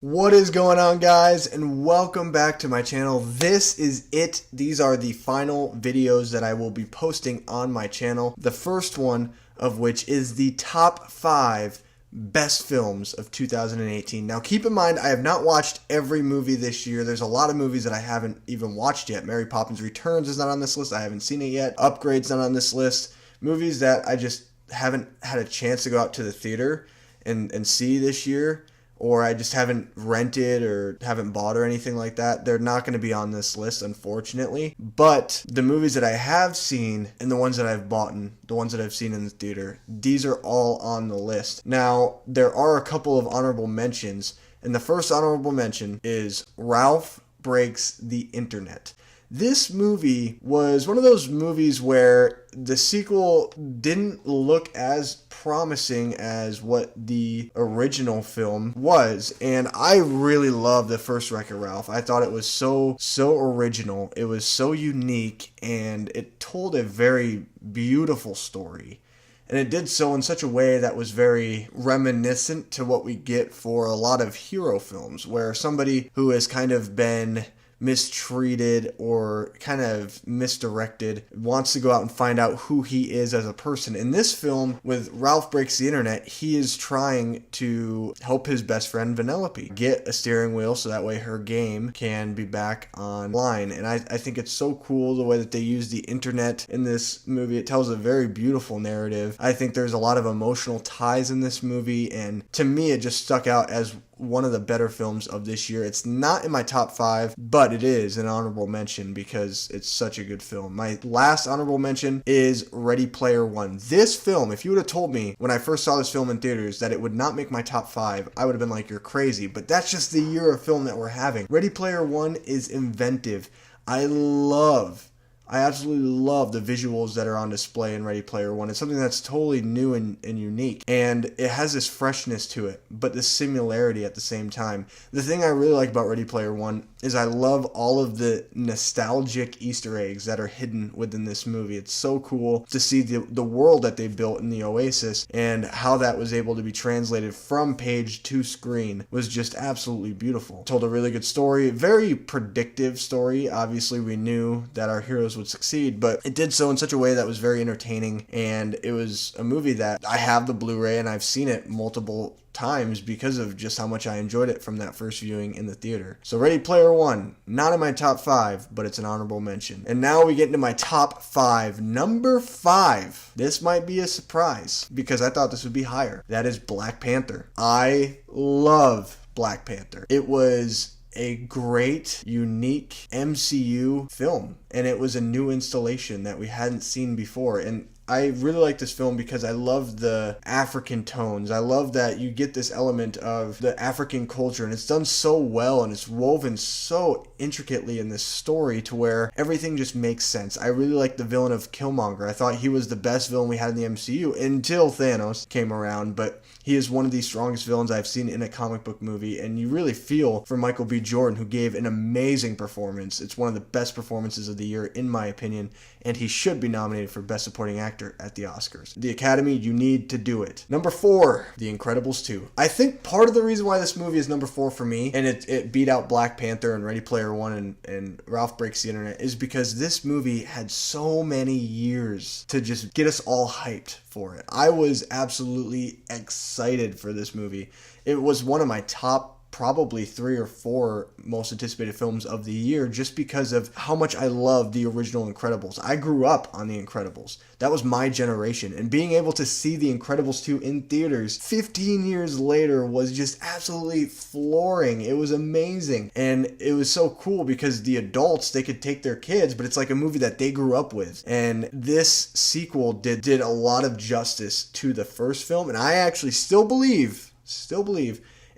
What is going on, guys, and welcome back to my channel. This is it. These are the final videos that I will be posting on my channel. The first one of which is the top 5 best films of 2018. Now keep in mind, I have not watched every movie this year. There's a lot of movies that I haven't even watched yet. Mary Poppins Returns is not on this list. I haven't seen it yet. Upgrade's not on this list. Movies that I just haven't had a chance to go out to the theater and see this year, or I just haven't rented or haven't bought or anything like that. They're not going to be on this list, unfortunately. But the movies that I have seen and the ones that I've bought and the ones that I've seen in the theater, these are all on the list. Now, there are a couple of honorable mentions, and the first honorable mention is Ralph Breaks the Internet. This movie was one of those movies where the sequel didn't look as promising as what the original film was, and I really loved the first Wreck-It Ralph. I thought it was so original, it was so unique, and it told a very beautiful story. And it did so in such a way that was very reminiscent to what we get for a lot of hero films, where somebody who has kind of been mistreated or kind of misdirected wants to go out and find out who he is as a person. In this film, with Ralph Breaks the Internet, he is trying to help his best friend Vanellope get a steering wheel so that way her game can be back online. And I think it's so cool the way that they use the internet in this movie. It tells a very beautiful narrative. I think there's a lot of emotional ties in this movie, and to me it just stuck out as one of the better films of this year. It's not in my top 5, but it is an honorable mention because it's such a good film. My last honorable mention is Ready Player One. This film, if you would have told me when I first saw this film in theaters that it would not make my top 5, I would have been like, you're crazy. But that's just the year of film that we're having. Ready Player One is inventive. I absolutely love the visuals that are on display in Ready Player One. It's something that's totally new and unique, and it has this freshness to it, but this similarity at the same time. The thing I really like about Ready Player One is I love all of the nostalgic Easter eggs that are hidden within this movie. It's so cool to see the world that they built in the Oasis, and how that was able to be translated from page to screen was just absolutely beautiful. Told a really good story, very predictive story. Obviously, we knew that our heroes would succeed, but it did so in such a way that was very entertaining, and it was a movie that I have the Blu-ray and I've seen it multiple times because of just how much I enjoyed it from that first viewing in the theater. So Ready Player One, not in my top 5, but it's an honorable mention. And now we get into my top 5. Number 5. This might be a surprise because I thought this would be higher. That is Black Panther. I love Black Panther. It was a great, unique MCU film, and it was a new installation that we hadn't seen before. And I really like this film because I love the African tones. I love that you get this element of the African culture, and it's done so well, and it's woven so intricately in this story to where everything just makes sense. I really like the villain of Killmonger. I thought he was the best villain we had in the MCU until Thanos came around, but he is one of the strongest villains I've seen in a comic book movie, and you really feel for Michael B. Jordan, who gave an amazing performance. It's one of the best performances of the year, in my opinion, and he should be nominated for Best Supporting Actor at the Oscars. The Academy, you need to do it. Number 4, The Incredibles 2. I think part of the reason why this movie is number 4 for me, and it beat out Black Panther and Ready Player One and Ralph Breaks the Internet, is because this movie had so many years to just get us all hyped for it. I was absolutely excited for this movie. It was one of my top probably 3 or 4 most anticipated films of the year just because of how much I love the original Incredibles. I grew up on the Incredibles. That was my generation, and being able to see the Incredibles 2 in theaters 15 years later was just absolutely flooring. It was amazing, and it was so cool because the adults, they could take their kids, but it's like a movie that they grew up with, and this sequel did a lot of justice to the first film, and I actually still believe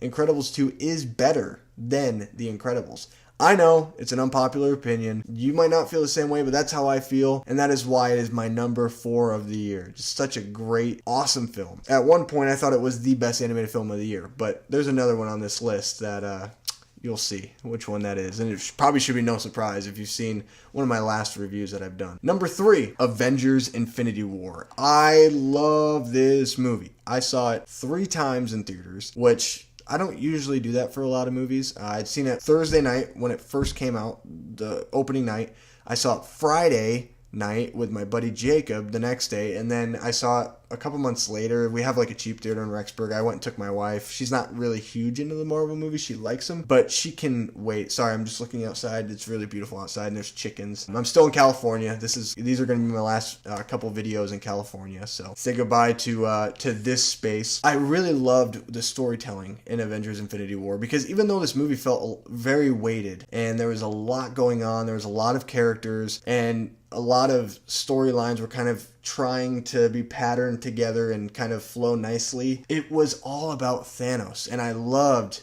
Incredibles 2 is better than The Incredibles. I know, it's an unpopular opinion. You might not feel the same way, but that's how I feel, and that is why it is my number 4 of the year. Just such a great, awesome film. At one point, I thought it was the best animated film of the year, but there's another one on this list that you'll see which one that is. And it probably should be no surprise if you've seen one of my last reviews that I've done. Number 3, Avengers Infinity War. I love this movie. I saw it 3 times in theaters, which I don't usually do that for a lot of movies. I'd seen it Thursday night when it first came out, the opening night. I saw it Friday night with my buddy Jacob the next day, and then I saw it a couple months later. We have like a cheap theater in Rexburg. I went and took my wife. She's not really huge into the Marvel movies. She likes them, but she can wait. Sorry, I'm just looking outside. It's really beautiful outside, and there's chickens. I'm still in California. These are going to be my last couple videos in California. So say goodbye to this space. I really loved the storytelling in Avengers Infinity War, because even though this movie felt very weighted and there was a lot going on, there was a lot of characters and a lot of storylines were kind of trying to be patterned together and kind of flow nicely. It was all about Thanos, and I loved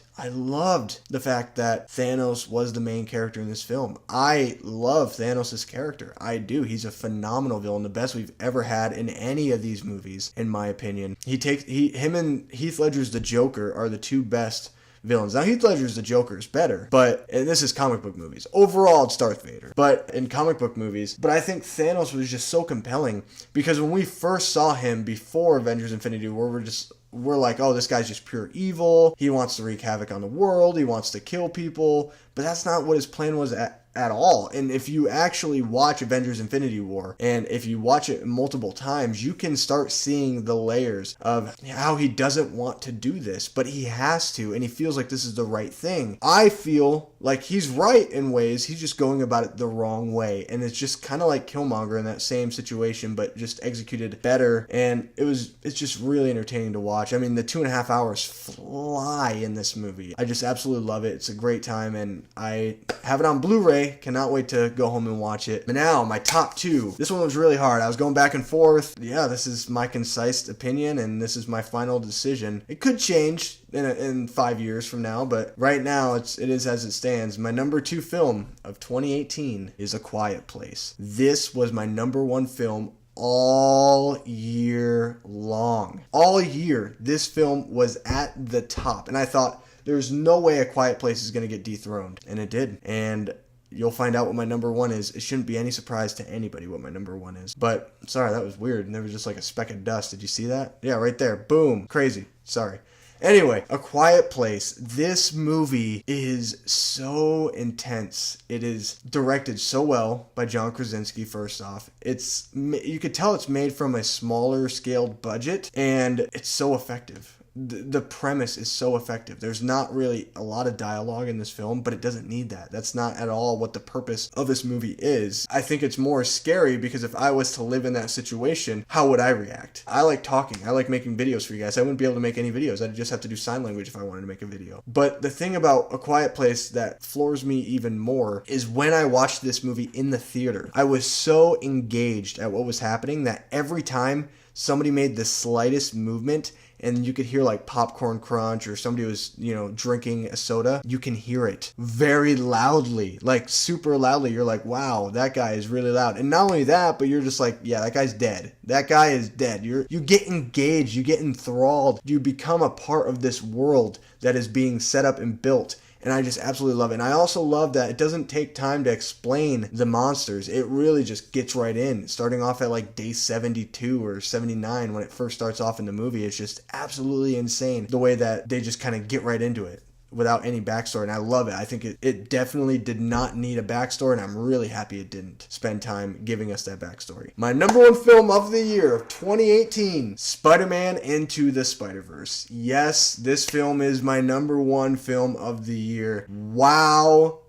the fact that Thanos was the main character in this film. I love Thanos' character. I do. He's a phenomenal villain, the best we've ever had in any of these movies, in my opinion. Him and Heath Ledger's the Joker are the two best villains. Now, Heath Ledger's the Joker is better, and this is comic book movies. Overall, it's Darth Vader, but in comic book movies. But I think Thanos was just so compelling, because when we first saw him before Avengers Infinity War, we're like, oh, this guy's just pure evil. He wants to wreak havoc on the world. He wants to kill people. But that's not what his plan was at all. And if you actually watch Avengers Infinity War, and if you watch it multiple times, you can start seeing the layers of how he doesn't want to do this, but he has to, and he feels like this is the right thing. I feel like he's right in ways. He's just going about it the wrong way, and it's just kind of like Killmonger in that same situation, but just executed better. And it's just really entertaining to watch. I mean, the 2.5 hours fly in this movie. I just absolutely love it. It's a great time, and I have it on Blu-ray. Cannot wait to go home and watch it. But now, my top two. This one was really hard. I was going back and forth. Yeah, this is my concise opinion, and this is my final decision. It could change in 5 years from now, but right now, it is as it stands. My number 2 film of 2018 is A Quiet Place. This was my number 1 film all year long. All year, this film was at the top, and I thought, there's no way A Quiet Place is going to get dethroned, and it did. And you'll find out what my number 1 is. It shouldn't be any surprise to anybody what my number 1 is. But, sorry, that was weird. And there was just like a speck of dust. Did you see that? Yeah, right there. Boom. Crazy. Sorry. Anyway, A Quiet Place. This movie is so intense. It is directed so well by John Krasinski, first off. You could tell it's made from a smaller scaled budget, and it's so effective. The premise is so effective. There's not really a lot of dialogue in this film, but it doesn't need that. That's not at all what the purpose of this movie is. I think it's more scary because if I was to live in that situation, how would I react? I like talking. I like making videos for you guys. I wouldn't be able to make any videos. I'd just have to do sign language if I wanted to make a video. But the thing about A Quiet Place that floors me even more is when I watched this movie in the theater, I was so engaged at what was happening that every time somebody made the slightest movement, and you could hear like popcorn crunch or somebody was, drinking a soda, you can hear it very loudly, like super loudly. You're like, wow, that guy is really loud. And not only that, but you're just like, yeah, that guy's dead. That guy is dead. You get engaged, you get enthralled, you become a part of this world that is being set up and built. And I just absolutely love it. And I also love that it doesn't take time to explain the monsters. It really just gets right in. Starting off at like day 72 or 79 when it first starts off in the movie. It's just absolutely insane the way that they just kind of get right into it without any backstory, and I love it. I think it definitely did not need a backstory, and I'm really happy it didn't spend time giving us that backstory. My number 1 film of the year of 2018, Spider-Man Into the Spiderverse. Yes, this film is my number 1 film of the year. Wow.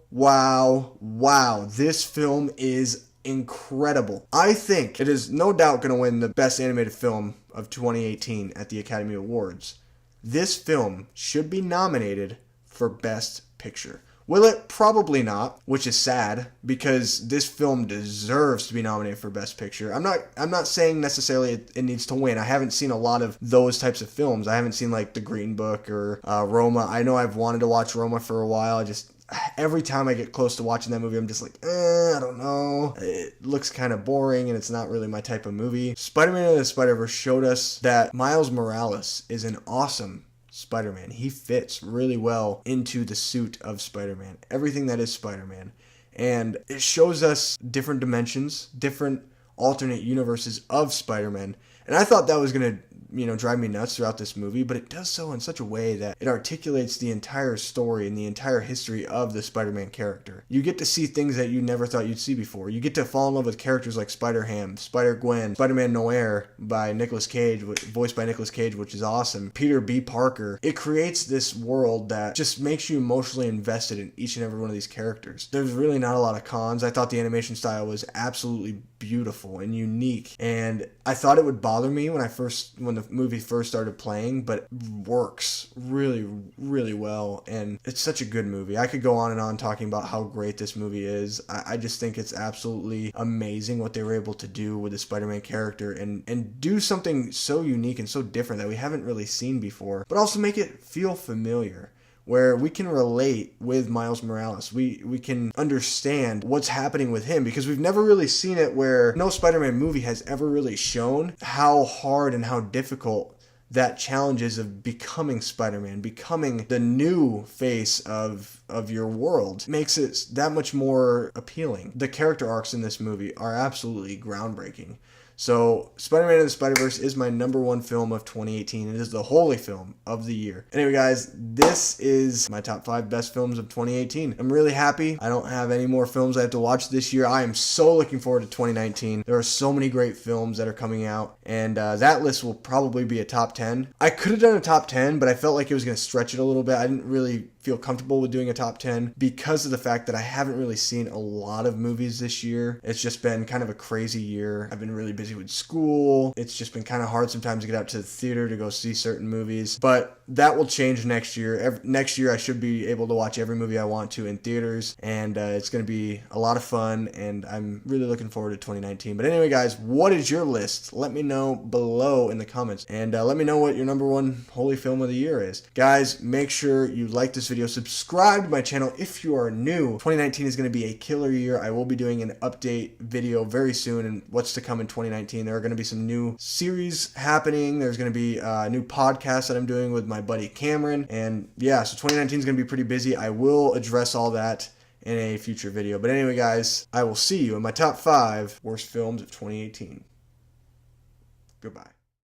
This film is incredible. I think it is no doubt going to win the Best Animated Film of 2018 at the Academy Awards. This film should be nominated for Best Picture. Will it? Probably not, which is sad because this film deserves to be nominated for Best Picture. I'm not saying necessarily it needs to win. I haven't seen a lot of those types of films. I haven't seen like The Green Book or Roma. I know I've wanted to watch Roma for a while. Every time I get close to watching that movie, I'm just like, I don't know. It looks kind of boring and it's not really my type of movie. Spider-Man Into the Spider-Verse showed us that Miles Morales is an awesome Spider-Man. He fits really well into the suit of Spider-Man. Everything that is Spider-Man. And it shows us different dimensions, different alternate universes of Spider-Man. And I thought that was going to, drive me nuts throughout this movie, but it does so in such a way that it articulates the entire story and the entire history of the Spider-Man character. You get to see things that you never thought you'd see before. You get to fall in love with characters like Spider-Ham, Spider-Gwen, Spider-Man Noir by Nicolas Cage, voiced by Nicolas Cage, which is awesome, Peter B. Parker. It creates this world that just makes you emotionally invested in each and every one of these characters. There's really not a lot of cons. I thought the animation style was absolutely beautiful and unique, and I thought it would bother me when the movie first started playing, but it works really, really well, and it's such a good movie. I could go on and on talking about how great this movie is. I just think it's absolutely amazing what they were able to do with the Spider-Man character and do something so unique and so different that we haven't really seen before, but also make it feel familiar, where we can relate with Miles Morales. We can understand what's happening with him, because we've never really seen it, where no Spider-Man movie has ever really shown how hard and how difficult that challenge is of becoming Spider-Man, becoming the new face of your world. Makes it that much more appealing. The character arcs in this movie are absolutely groundbreaking. So, Spider-Man and the Spiderverse is my number one film of 2018. It is the holy film of the year. Anyway, guys, this is my top 5 best films of 2018. I'm really happy. I don't have any more films I have to watch this year. I am so looking forward to 2019. There are so many great films that are coming out, and that list will probably be a top 10. I could have done a top 10, but I felt like it was going to stretch it a little bit. I didn't really feel comfortable with doing a top 10 because of the fact that I haven't really seen a lot of movies this year. It's just been kind of a crazy year. I've been really busy with school. It's just been kind of hard sometimes to get out to the theater to go see certain movies, but that will change next year. Next year I should be able to watch every movie I want to in theaters, and it's going to be a lot of fun, and I'm really looking forward to 2019. But anyway, guys, what is your list? Let me know below in the comments, and let me know what your number one holy film of the year is. Guys, make sure you like this video, subscribe to my channel if you are new. 2019 is going to be a killer year. I will be doing an update video very soon and what's to come in 2019. There are going to be some new series happening. There's going to be a new podcast that I'm doing with my buddy Cameron, and yeah, so 2019 is going to be pretty busy. I will address all that in a future video. But anyway, guys, I will see you in my top 5 worst films of 2018. Goodbye.